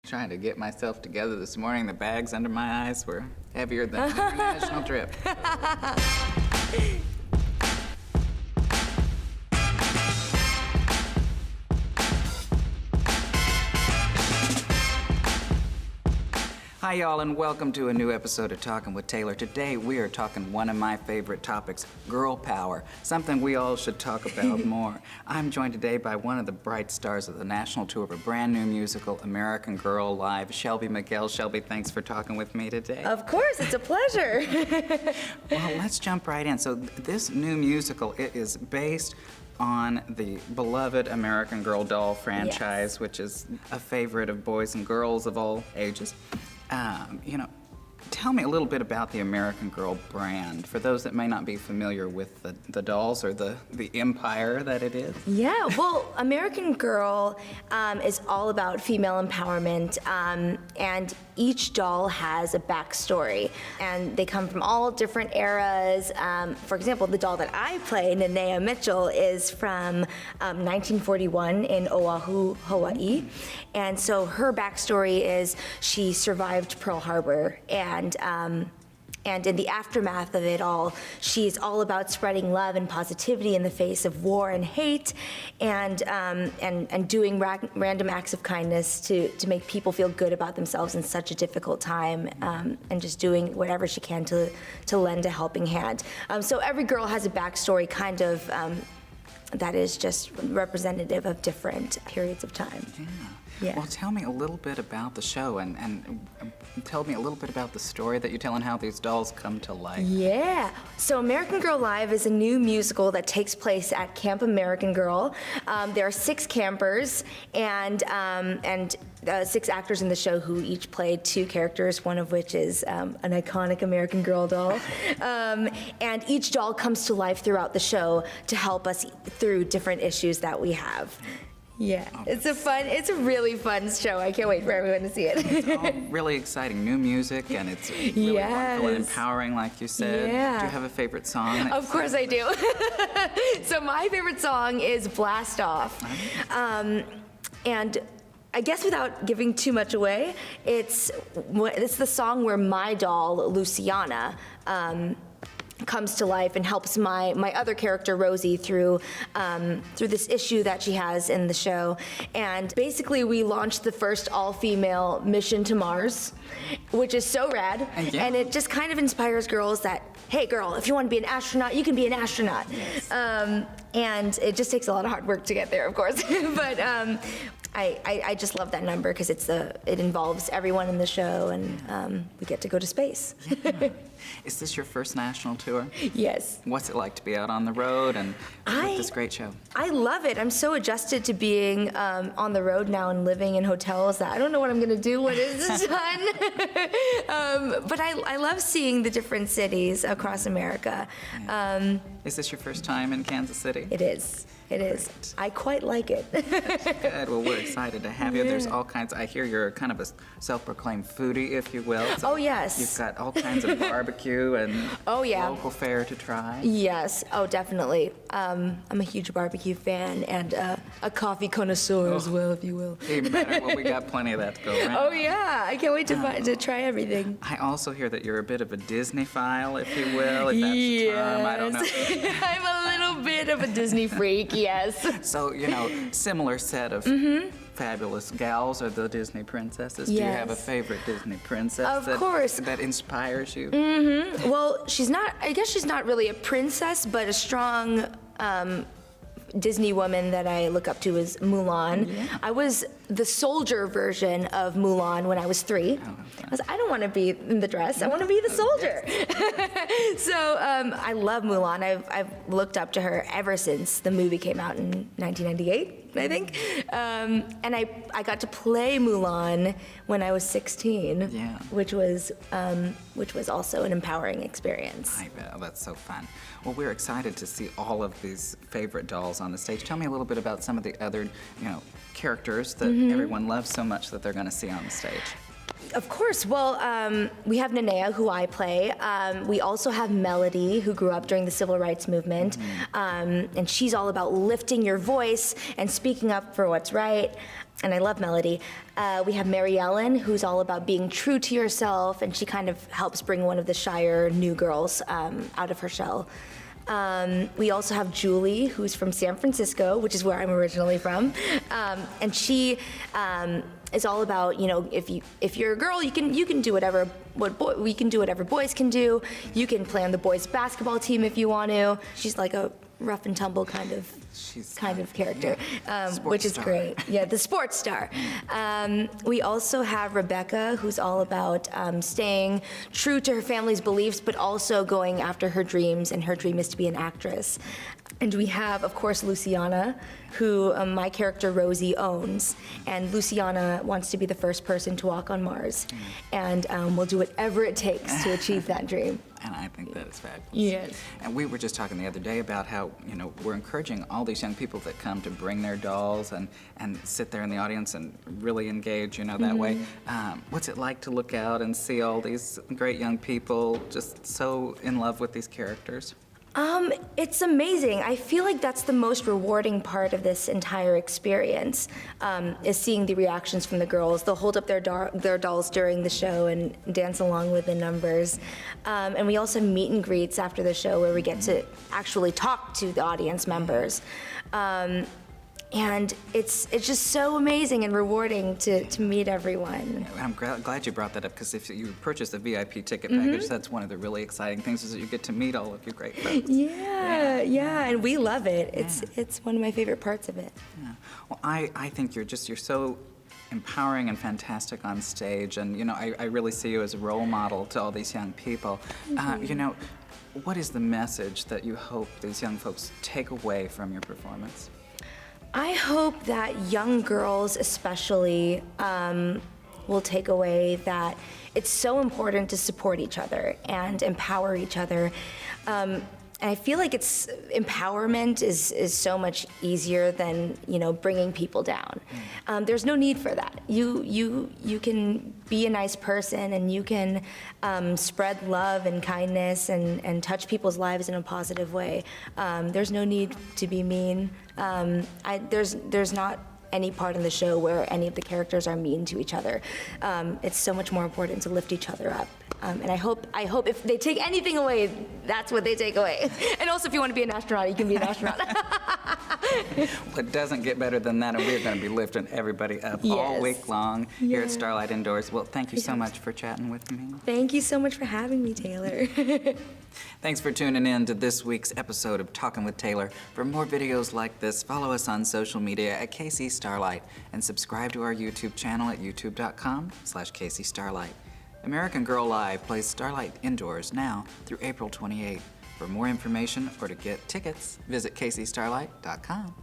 Trying to get myself together this morning. The bags under my eyes were heavier than an international trip. Hi y'all, and welcome to a new episode of Talkin with Taylor. Today we are talking one of my favorite topics, girl power, something we all should talk about more. I'm joined today by one of the bright stars of the national tour of a brand new musical, American Girl Live, Shelby Miguel. Shelby, thanks for talking with me today. Of course, it's a pleasure. Well, let's jump right in. So this new musical, it is based on the beloved American Girl doll franchise, yes, which is a favorite of boys and girls of all ages. Tell me a little bit about the American Girl brand, for those that may not be familiar with the dolls or the empire that it is. Yeah, well, American Girl is all about female empowerment, and each doll has a backstory, and they come from all different eras. For example, the doll that I play, Nanea Mitchell, is from 1941 in Oahu, Hawaii, and so her backstory is she survived Pearl Harbor, and in the aftermath of it all, she's all about spreading love and positivity in the face of war and hate, and doing random acts of kindness to make people feel good about themselves in such a difficult time, and just doing whatever she can to lend a helping hand. So every girl has a backstory, kind of, that is just representative of different periods of time. Yeah. Yeah. Well, tell me a little bit about the show, and tell me a little bit about the story that you tell and how these dolls come to life. Yeah. So American Girl Live is a new musical that takes place at Camp American Girl. There are 6 campers and 6 actors in the show who each play 2 characters, one of which is an iconic American Girl doll. And each doll comes to life throughout the show to help us through different issues that we have. Yeah, oh, it's a really fun show. I can't wait for everyone to see it. It's all really exciting, new music, and it's really wonderful and empowering, like you said. Yeah. Do you have a favorite song? Of course I do. So my favorite song is Blast Off. And I guess without giving too much away, it's the song where my doll, Luciana, comes to life and helps my other character, Rosie, through this issue that she has in the show. And basically we launched the first all-female mission to Mars, which is so rad. Yeah. And it just kind of inspires girls that, hey girl, if you want to be an astronaut, you can be an astronaut. Yes. And it just takes a lot of hard work to get there, of course. But I just love that number because it involves everyone in the show, and we get to go to space. Yeah. Is this your first national tour? Yes. What's it like to be out on the road and with this great show? I love it. I'm so adjusted to being on the road now and living in hotels that I don't know what I'm going to do when it's done. But I love seeing the different cities across America. Is this your first time in Kansas City? It is. It is. I quite like it. That's good. Well, we're excited to have you. There's all kinds. I hear you're kind of a self-proclaimed foodie, if you will. So oh, yes. You've got all kinds of barbecue and local fare to try. Yes. Oh, definitely. I'm a huge barbecue fan and a coffee connoisseur as well, if you will. Even better. Well, we got plenty of that to go around. Oh, yeah. I can't wait to try everything. I also hear that you're a bit of a Disney-phile, if you will, if that's the term. I don't know. I'm a little bit of a Disney freak. Yes. So, similar set of fabulous gals are the Disney princesses. Yes. Do you have a favorite Disney princess that inspires you? Mm-hmm. Well, I guess she's not really a princess, but a strong Disney woman that I look up to is Mulan. Yeah. I was the soldier version of Mulan when I was 3. I don't want to be in the dress. I want to be the soldier. So I love Mulan. I've looked up to her ever since the movie came out in 1998, I think. And I got to play Mulan when I was 16, which was also an empowering experience. I bet. That's so fun. Well, we're excited to see all of these favorite dolls on the stage. Tell me a little bit about some of the other, characters that everyone loves so much that they're going to see on the stage. Of course. Well, we have Nanea, who I play. We also have Melody, who grew up during the civil rights movement. And she's all about lifting your voice and speaking up for what's right. And I love Melody. We have Mary Ellen, who's all about being true to yourself, and she kind of helps bring one of the shyer new girls out of her shell. We also have Julie, who's from San Francisco, which is where I'm originally from, and she is all about, you know, if you're a girl, you can do whatever we can do whatever boys can do. You can play on the boys' basketball team if you want to. She's like a rough and tumble kind of character, which is great. Yeah, the sports star. We also have Rebecca, who's all about staying true to her family's beliefs, but also going after her dreams, and her dream is to be an actress. And we have, of course, Luciana, who my character Rosie owns. And Luciana wants to be the first person to walk on Mars, and will do whatever it takes to achieve that dream. And I think that is fabulous. Yes. And we were just talking the other day about how, you know, we're encouraging all these young people that come to bring their dolls and sit there in the audience and really engage, you know, that way. What's it like to look out and see all these great young people just so in love with these characters? It's amazing. I feel like that's the most rewarding part of this entire experience, is seeing the reactions from the girls. They'll hold up their dolls during the show and dance along with the numbers. And we also have meet and greets after the show where we get to actually talk to the audience members. And it's just so amazing and rewarding to meet everyone. I'm glad you brought that up, because if you purchase the VIP ticket package, that's one of the really exciting things, is that you get to meet all of your great friends. Yeah, and we love it. It's one of my favorite parts of it. Yeah. Well, I think you're so empowering and fantastic on stage, and you know, I really see you as a role model to all these young people. You know, what is the message that you hope these young folks take away from your performance? I hope that young girls especially will take away that it's so important to support each other and empower each other. And I feel like empowerment is so much easier than, you know, bringing people down. There's no need for that. You can be a nice person, and you can spread love and kindness and touch people's lives in a positive way. There's no need to be mean. There's not any part in the show where any of the characters are mean to each other. It's so much more important to lift each other up. And I hope if they take anything away, that's what they take away. And also, if you want to be an astronaut, you can be an astronaut. Well, it doesn't get better than that, and we're going to be lifting everybody up all week long here at Starlight Indoors. Well, thank you so much for chatting with me. Thank you so much for having me, Taylor. Thanks for tuning in to this week's episode of Talkin' with Taylor. For more videos like this, follow us on social media at KC Starlight, and subscribe to our YouTube channel at youtube.com/KC Starlight. American Girl Live plays Starlight Indoors now through April 28th. For more information or to get tickets, visit kcstarlight.com.